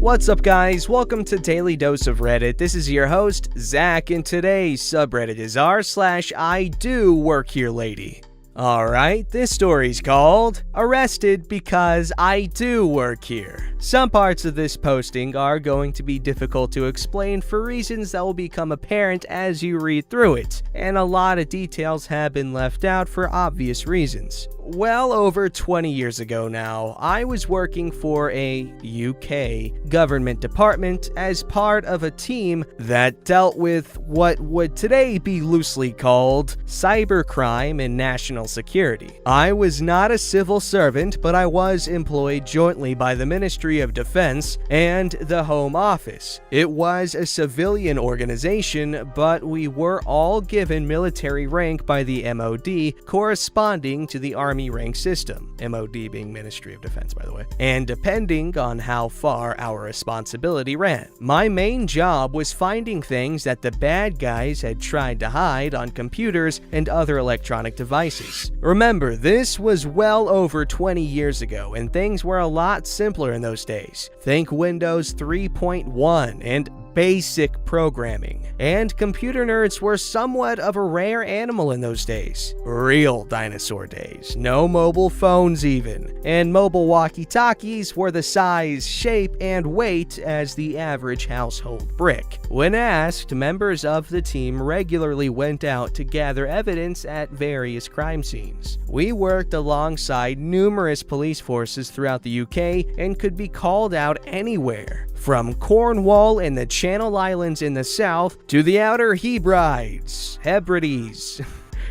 What's up, guys? Welcome to Daily Dose of Reddit. This is your host, Zach, and today's subreddit is r/IDoWorkHereLady. Alright, this story's called Arrested Because I Do Work Here. Some parts of this posting are going to be difficult to explain for reasons that will become apparent as you read through it, and a lot of details have been left out for obvious reasons. Well over 20 years ago now, I was working for a UK government department as part of a team that dealt with what would today be loosely called cybercrime and national security. I was not a civil servant, but I was employed jointly by the Ministry of Defense and the Home Office. It was a civilian organization, but we were all given military rank by the MOD, corresponding to the Army rank system, MOD being Ministry of Defense, by the way, and depending on how far our responsibility ran. My main job was finding things that the bad guys had tried to hide on computers and other electronic devices. Remember, this was well over 20 years ago, and things were a lot simpler in those days. Think Windows 3.1 and basic programming. And computer nerds were somewhat of a rare animal in those days. Real dinosaur days. No mobile phones even. And mobile walkie-talkies were the size, shape, and weight as the average household brick. When asked, members of the team regularly went out to gather evidence at various crime scenes. We worked alongside numerous police forces throughout the UK and could be called out anywhere, from Cornwall and the Channel Islands in the south to the Outer Hebrides,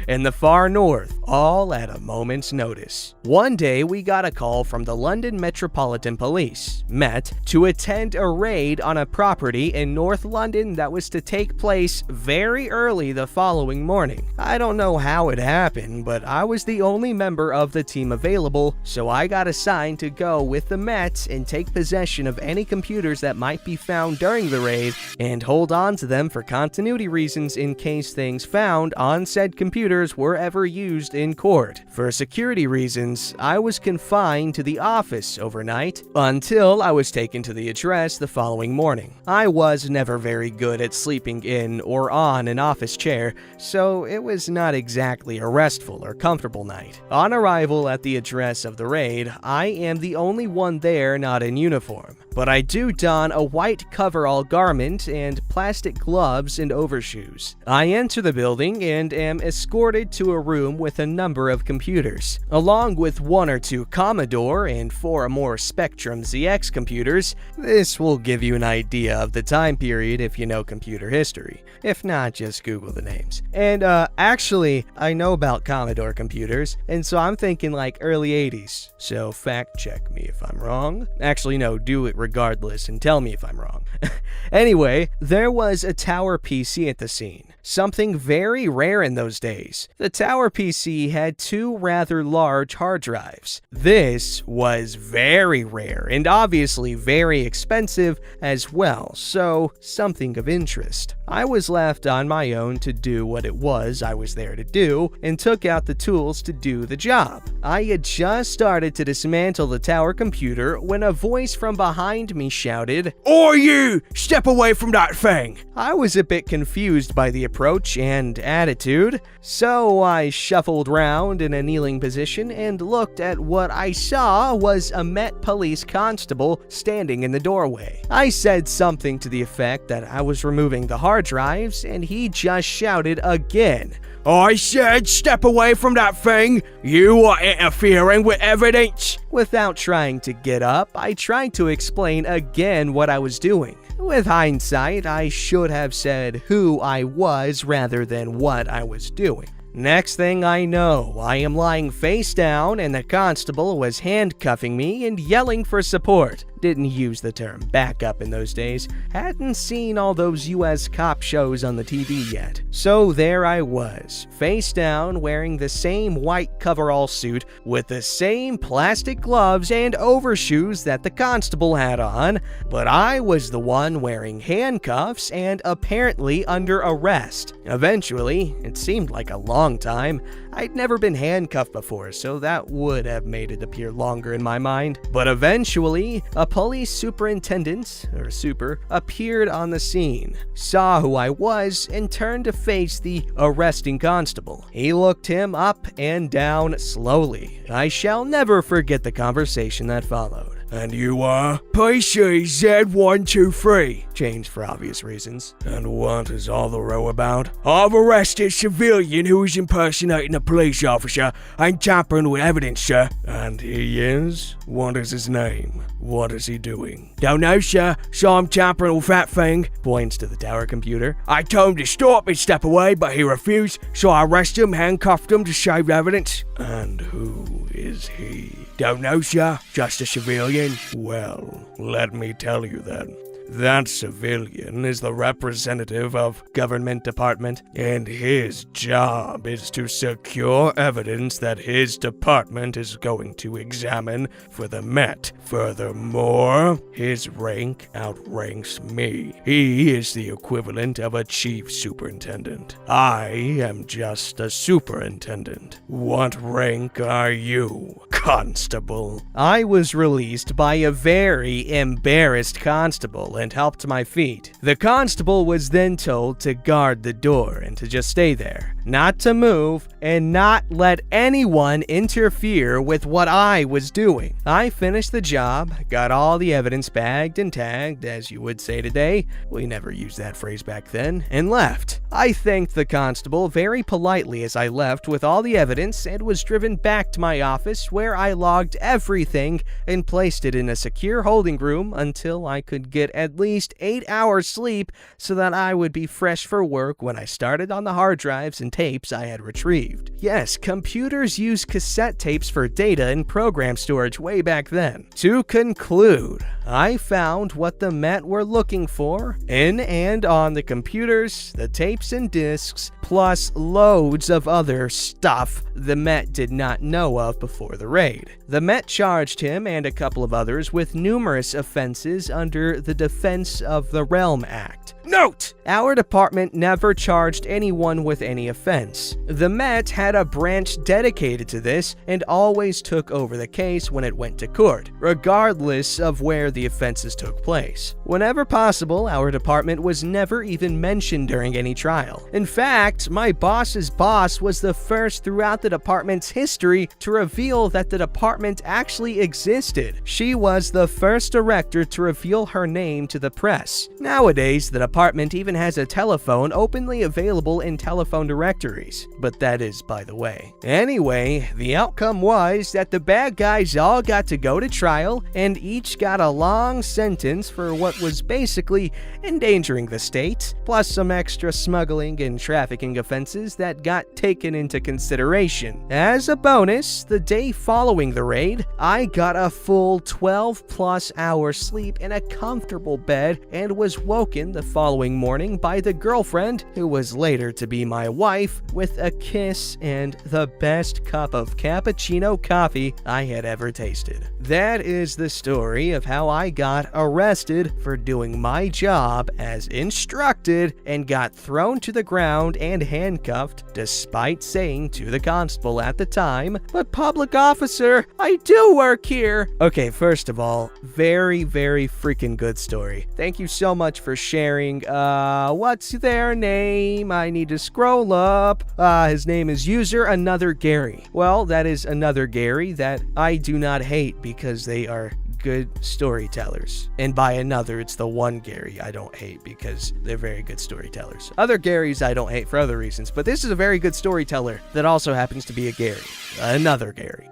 in the far north, all at a moment's notice. One day, we got a call from the London Metropolitan Police, Met, to attend a raid on a property in North London that was to take place very early the following morning. I don't know how it happened, but I was the only member of the team available, so I got assigned to go with the Met and take possession of any computers that might be found during the raid and hold on to them for continuity reasons in case things found on said computers were ever used in court. For security reasons, I was confined to the office overnight until I was taken to the address the following morning. I was never very good at sleeping in or on an office chair, so it was not exactly a restful or comfortable night. On arrival at the address of the raid, I am the only one there not in uniform, but I do don a white coverall garment and plastic gloves and overshoes. I enter the building and am escorted to a room with a number of computers, along with 1 or 2 Commodore and 4 or more Spectrum ZX computers. This will give you an idea of the time period if you know computer history. If not, just Google the names. And actually, I know about Commodore computers, and so I'm thinking like early 80s. So fact check me if I'm wrong. Actually, no, do it regardless and tell me if I'm wrong. Anyway, there was a tower PC at the scene. Something very rare in those days. The tower PC had 2 rather large hard drives. This was very rare and obviously very expensive as well, so something of interest. I was left on my own to do what it was I was there to do and took out the tools to do the job. I had just started to dismantle the tower computer when a voice from behind me shouted, "Oi you! Step away from that thing!" I was a bit confused by the approach and attitude, so I shuffled round in a kneeling position and looked at what I saw was a Met police constable standing in the doorway. I said something to the effect that I was removing the hard drives, and he just shouted again, "I said step away from that thing! You are interfering with evidence!" Without trying to get up, I tried to explain again what I was doing. With hindsight, I should have said who I was rather than what I was doing. Next thing I know, I am lying face down and the constable was handcuffing me and yelling for support. Didn't use the term backup in those days. Hadn't seen all those US cop shows on the TV yet. So there I was, face down, wearing the same white coverall suit with the same plastic gloves and overshoes that the constable had on, but I was the one wearing handcuffs and apparently under arrest. Eventually, it seemed like a long time, I'd never been handcuffed before, so that would have made it appear longer in my mind. But eventually, a police superintendent, or super, appeared on the scene, saw who I was, and turned to face the arresting constable. He looked him up and down slowly. I shall never forget the conversation that followed. "And you are?" "PCZ123. Changed for obvious reasons. "And what is all the row about?" "I've arrested a civilian who is impersonating a police officer and tampering with evidence, sir." "And he is? What is his name? What is he doing?" "Don't know, sir. Saw him tampering with that thing." Points to the tower computer. "I told him to stop and step away, but he refused, so I arrested him, handcuffed him to save evidence." "And who is he?" "Don't know, sir. Just a civilian." "Well, let me tell you then. That civilian is the representative of government department, and his job is to secure evidence that his department is going to examine for the Met. Furthermore, his rank outranks me. He is the equivalent of a chief superintendent. I am just a superintendent. What rank are you, constable?" I was released by a very embarrassed constable and helped to my feet. The constable was then told to guard the door and to just stay there, not to move, and not let anyone interfere with what I was doing. I finished the job, got all the evidence bagged and tagged, as you would say today. We never used that phrase back then, and left. I thanked the constable very politely as I left with all the evidence and was driven back to my office, where I logged everything and placed it in a secure holding room until I could get at least 8 hours sleep so that I would be fresh for work when I started on the hard drives and tapes I had retrieved. Yes, computers used cassette tapes for data and program storage way back then. To conclude, I found what the Met were looking for in and on the computers, the tapes and discs, plus loads of other stuff the Met did not know of before the raid. The Met charged him and a couple of others with numerous offenses under the Defense of the Realm Act. Note: our department never charged anyone with any offense. The Met had a branch dedicated to this and always took over the case when it went to court, regardless of where the offenses took place. Whenever possible, our department was never even mentioned during any trial. In fact, my boss's boss was the first throughout the department's history to reveal that the department actually existed. She was the first director to reveal her name to the press. Nowadays, the department even has a telephone openly available in telephone directories, but that is by the way. Anyway, the outcome was that the bad guys all got to go to trial and each got a long sentence for what was basically endangering the state, plus some extra smuggling and trafficking offenses that got taken into consideration. As a bonus, the day following the raid, I got a full 12+ hours sleep in a comfortable bed and was woken the following morning by the girlfriend, who was later to be my wife, with a kiss and the best cup of cappuccino coffee I had ever tasted. That is the story of how I got arrested for doing my job as instructed and got thrown to the ground and handcuffed despite saying to the constable at the time, "But public officer, I do work here." Okay, first of all, very freaking good story. Thank you so much for sharing. What's their name? I need to scroll up. His name is user Another Gary. Well, that is another Gary that I do not hate because they are good storytellers. And by another, it's the one Gary I don't hate because they're very good storytellers. Other Garys I don't hate for other reasons, but this is a very good storyteller that also happens to be a Gary. Another Gary.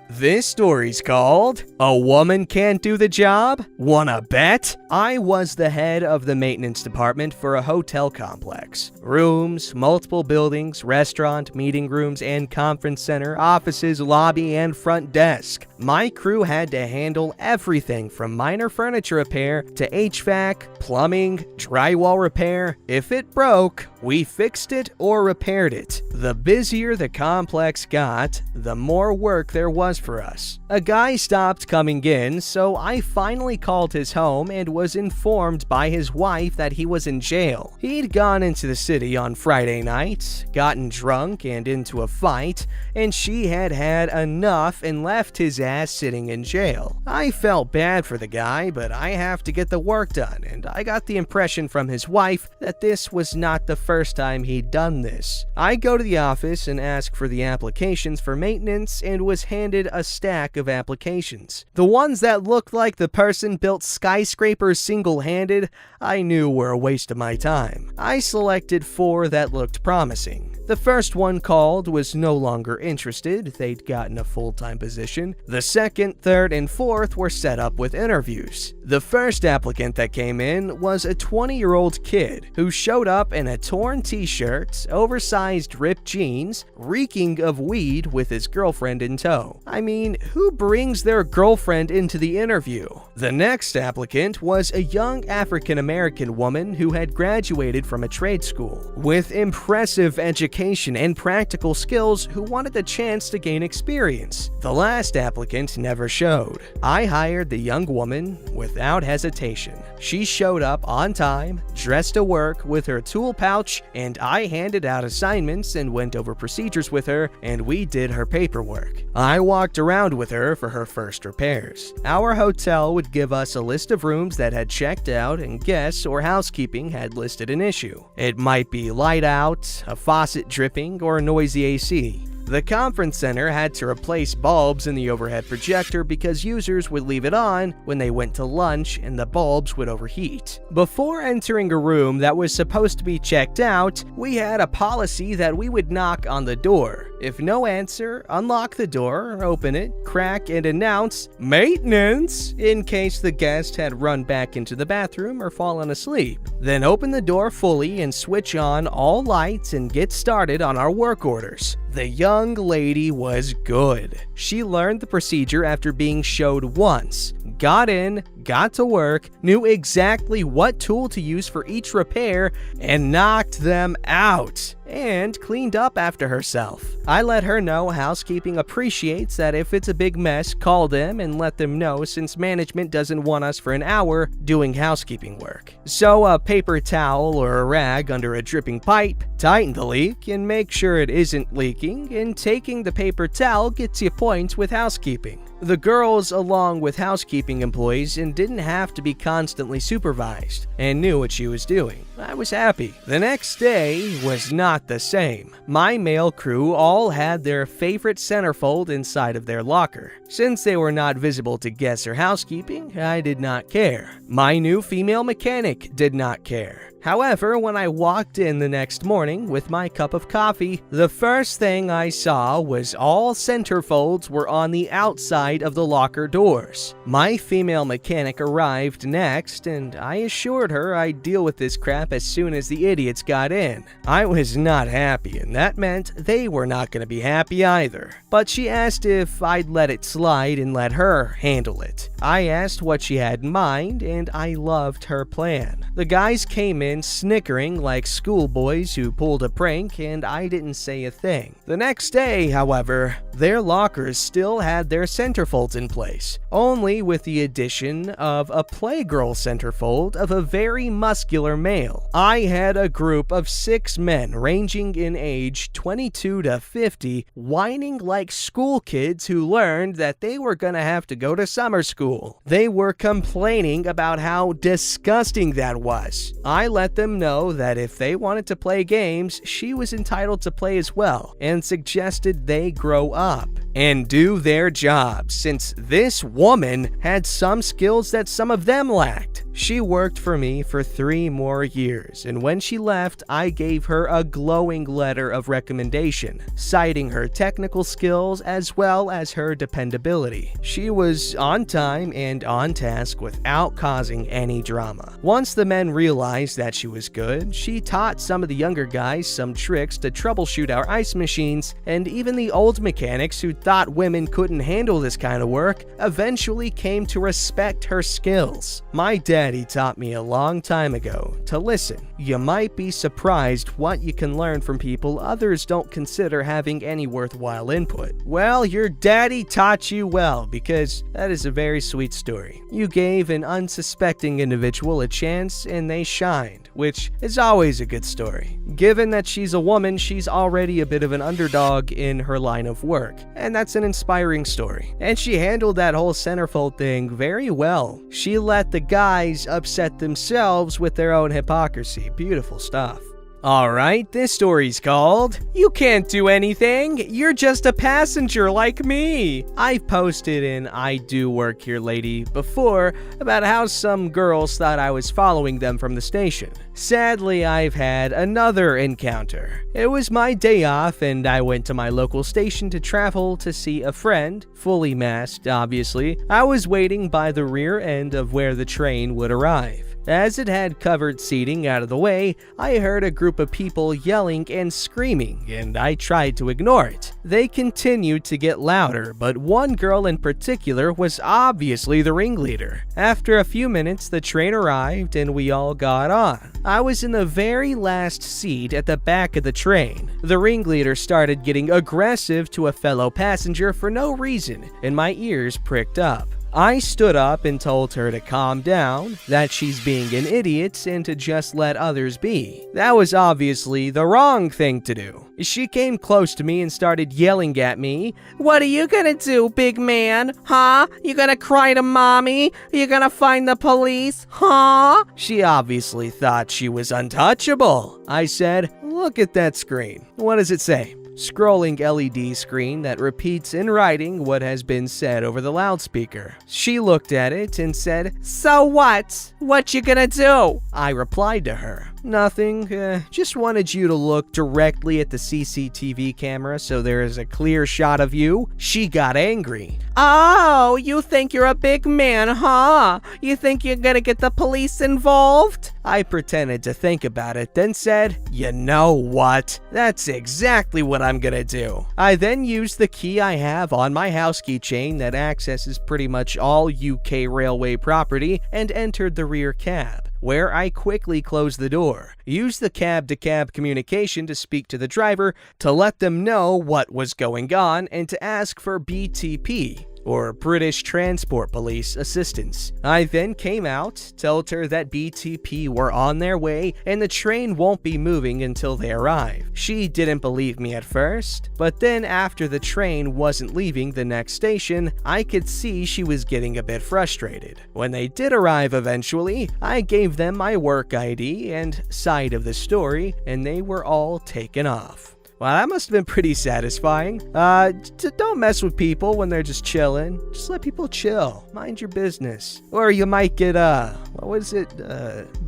This story's called A Woman Can't Do the Job? Wanna bet? I was the head of the maintenance department for a hotel complex. Rooms, multiple buildings, restaurant, meeting rooms, and conference center, offices, lobby, and front desk. My crew had to handle everything from minor furniture repair to HVAC, plumbing, drywall repair. If it broke, We fixed it or repaired it. The busier the complex got, the more work there was for us. A guy stopped coming in, so I finally called his home and was informed by his wife that he was in jail. He'd gone into the city on Friday night, gotten drunk and into a fight, and she had had enough and left his ass sitting in jail. I felt bad for the guy, but I have to get the work done, and I got the impression from his wife that this was not the first time he'd done this. I go to the office and ask for the applications for maintenance and was handed a stack of applications. The ones that looked like the person built skyscrapers single-handed, I knew were a waste of my time. I selected 4 that looked promising. The first one called was no longer interested, they'd gotten a full-time position. The second, third, and fourth were set up with interviews. The first applicant that came in was a 20-year-old kid who showed up in a torn t-shirt, oversized ripped jeans, reeking of weed with his girlfriend in tow. I mean, who brings their girlfriend into the interview? The next applicant was a young African-American woman who had graduated from a trade school with impressive education and practical skills who wanted the chance to gain experience. The last applicant never showed. I hired the young woman without hesitation. She showed up on time, dressed to work with her tool pouch, and I handed out assignments and went over procedures with her, and we did her paperwork. I walked around with her for her first repairs. Our hotel would give us a list of rooms that had checked out and guests or housekeeping had listed an issue. It might be light out, a faucet dripping, or a noisy AC. The conference center had to replace bulbs in the overhead projector because users would leave it on when they went to lunch and the bulbs would overheat. Before entering a room that was supposed to be checked out, we had a policy that we would knock on the door. If no answer, unlock the door, open it, crack, and announce "Maintenance" in case the guest had run back into the bathroom or fallen asleep. Then open the door fully and switch on all lights and get started on our work orders. The young lady was good. She learned the procedure after being showed once, got in, got to work, knew exactly what tool to use for each repair, and knocked them out, and cleaned up after herself. I let her know housekeeping appreciates that if it's a big mess, call them and let them know since management doesn't want us for an hour doing housekeeping work. So a paper towel or a rag under a dripping pipe, tighten the leak and make sure it isn't leaking, and taking the paper towel gets you points with housekeeping. The girls, along with housekeeping employees, and didn't have to be constantly supervised and knew what she was doing. I was happy. The next day was not the same. My male crew all had their favorite centerfold inside of their locker. Since they were not visible to guests or housekeeping, I did not care. My new female mechanic did not care. However, when I walked in the next morning with my cup of coffee, the first thing I saw was all centerfolds were on the outside of the locker doors. My female mechanic arrived next, and I assured her I'd deal with this crap as soon as the idiots got in. I was not happy, and that meant they were not going to be happy either. But she asked if I'd let it slide and let her handle it. I asked what she had in mind, and I loved her plan. The guys came in snickering like schoolboys who pulled a prank, and I didn't say a thing. The next day, however, their lockers still had their centerfolds in place, only with the addition of a playgirl centerfold of a very muscular male. I had a group of 6 men ranging in age 22 to 50 whining like school kids who learned that they were gonna have to go to summer school. They were complaining about how disgusting that was. I let them know that if they wanted to play games, she was entitled to play as well, and suggested they grow up and do their jobs, since this woman had some skills that some of them lacked. She worked for me for 3 more years, and when she left, I gave her a glowing letter of recommendation, citing her technical skills as well as her dependability. She was on time and on task without causing any drama. Once the men realized that she was good, she taught some of the younger guys some tricks to troubleshoot our ice machines, and even the old mechanics who thought women couldn't handle this kind of work eventually came to respect her skills. My dad daddy taught me a long time ago to listen. You might be surprised what you can learn from people others don't consider having any worthwhile input. Well, your daddy taught you well, because that is a very sweet story. You gave an unsuspecting individual a chance and they shined, which is always a good story. Given that she's a woman, she's already a bit of an underdog in her line of work, and that's an inspiring story. And she handled that whole centerfold thing very well. She let the guys upset themselves with their own hypocrisy. Beautiful stuff. Alright, this story's called You Can't Do Anything, You're Just a Passenger Like Me. I've posted in IDoWorkHereLady before about how some girls thought I was following them from the station. Sadly, I've had another encounter. It was my day off and I went to my local station to travel to see a friend, fully masked obviously. I was waiting by the rear end of where the train would arrive. As it had covered seating out of the way, I heard a group of people yelling and screaming, and I tried to ignore it. They continued to get louder, but one girl in particular was obviously the ringleader. After a few minutes, the train arrived and we all got on. I was in the very last seat at the back of the train. The ringleader started getting aggressive to a fellow passenger for no reason, and my ears pricked up. I stood up and told her to calm down, that she's being an idiot, and to just let others be. That was obviously the wrong thing to do. She came close to me and started yelling at me. "What are you gonna do, big man? Huh? You gonna cry to mommy? You gonna find the police? Huh?" She obviously thought she was untouchable. I said, "Look at that screen. What does it say?" Scrolling LED screen that repeats in writing what has been said over the loudspeaker. She looked at it and said, "So what? What you gonna do?" I replied to her, "Nothing, just wanted you to look directly at the CCTV camera so there is a clear shot of you." She got angry. "Oh, you think you're a big man, huh? You think you're gonna get the police involved?" I pretended to think about it, then said, "You know what? That's exactly what I'm gonna do." I then used the key I have on my house keychain that accesses pretty much all UK railway property and entered the rear cab, where I quickly closed the door, used the cab-to-cab communication to speak to the driver to let them know what was going on and to ask for BTP, or British Transport Police, assistance. I then came out, told her that BTP were on their way and the train won't be moving until they arrive. She didn't believe me at first, but then after the train wasn't leaving the next station, I could see she was getting a bit frustrated. When they did arrive eventually, I gave them my work ID and side of the story, and they were all taken off. Well, that must have been pretty satisfying. Don't mess with people when they're just chilling. Just let people chill. Mind your business. Or you might get,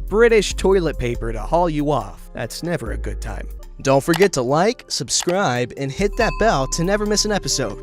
British toilet paper to haul you off. That's never a good time. Don't forget to like, subscribe, and hit that bell to never miss an episode.